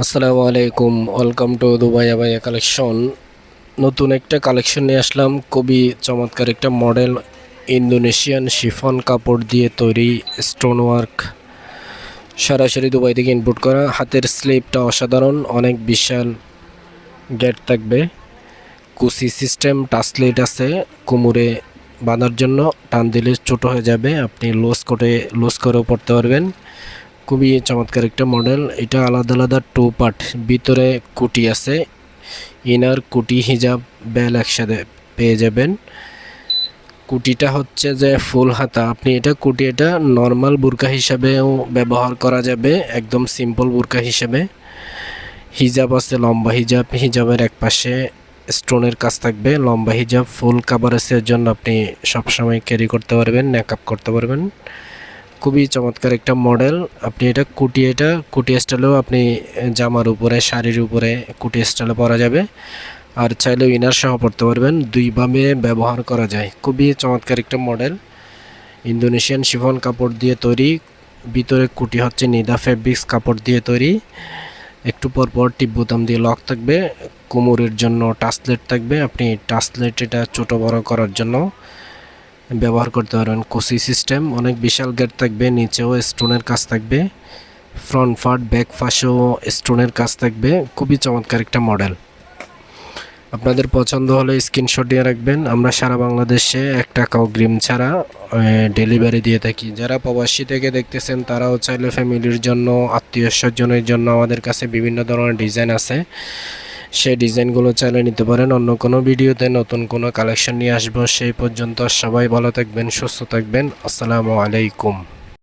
আসসালামু আলাইকুম, welcome to Dubai আবাইয়া collection. নতুন একটা কালেকশন নিয়ে আসলাম। খুবই চমৎকার একটা মডেল, ইন্দোনেশিয়ান শিফন কাপড় দিয়ে তৈরি, স্টোন ওয়ার্ক, সরাসরি দুবাই থেকে ইনপুট করা। হাতের স্লিপটা অসাধারণ, অনেক বিশাল গেট থাকবে। কুসি সিস্টেম, টাসলেট আছে কোমরে বাঁধার জন্য, টান দিলে ছোটো হয়ে যাবে, আপনি লুজ করেও পড়তে পারবেন। খুবই চমৎকার একটা মডেল। এটা আলাদা আলাদা টু পার্ট, ভিতরে কুটি আছে, ইনার কুটি হিজাব বেল একসাথে পেয়ে যাবেন। কুটিটা হচ্ছে যে ফুল হাতা, আপনি এটা নর্মাল বুরকা হিসাবেও ব্যবহার করা যাবে, একদম সিম্পল বুরকা হিসাবে। হিজাব আছে লম্বা হিজাব, হিজাবের এক পাশে স্টোনের কাজ থাকবে। লম্বা হিজাব ফুল কাভারেজের জন্য আপনি সবসময় ক্যারি করতে পারবেন, মেকআপ করতে পারবেন। খুবই চমৎকার একটা মডেল। আপনি কুটি স্টাইলেও আপনি জামার উপরে, শাড়ির উপরে কুটি স্টাইলে পরা যাবে, আর চাইলেও ইনার সহ পরতে পারবেন। দুইভাবে ব্যবহার করা যায়। খুবই চমৎকার একটা মডেল, ইন্দোনেশিয়ান শিফন কাপড় দিয়ে তৈরি। ভিতরে কুটি হচ্ছে নিদা ফেব্রিক্স কাপড় দিয়ে তৈরি। একটু পর টিপ বোতাম দিয়ে লক থাকবে। কোমরের জন্য টাসলেট থাকবে, আপনি টাসলেট এটা ছোটো বড় করার জন্য ব্যবহার করতে পারবেন। কুসি সিস্টেম, অনেক বিশাল গেট থাকবে, নিচেও স্টোনের কাজ থাকবে, ফ্রন্ট পার্ট ব্যাক পাশেও স্টোনের কাজ থাকবে। খুবই চমৎকার একটা মডেল। আপনাদের পছন্দ হলে স্ক্রিনশট দিয়ে রাখবেন। আমরা সারা বাংলাদেশে 1 টাকা অগ্রিম ছাড়া ডেলিভারি দিয়ে থাকি। যারা প্রবাসী থেকে দেখতেছেন তারাও চাইলে ফ্যামিলির জন্য, আত্মীয় স্বজনের জন্য আমাদের কাছে বিভিন্ন ধরনের ডিজাইন আছে, সেই ডিজাইনগুলো চাইলে নিতে পারেন। অন্য কোনো ভিডিওতে নতুন কোনো কালেকশন নিয়ে আসবো। সেই পর্যন্ত সবাই ভালো থাকবেন, সুস্থ থাকবেন। আসসালামু আলাইকুম।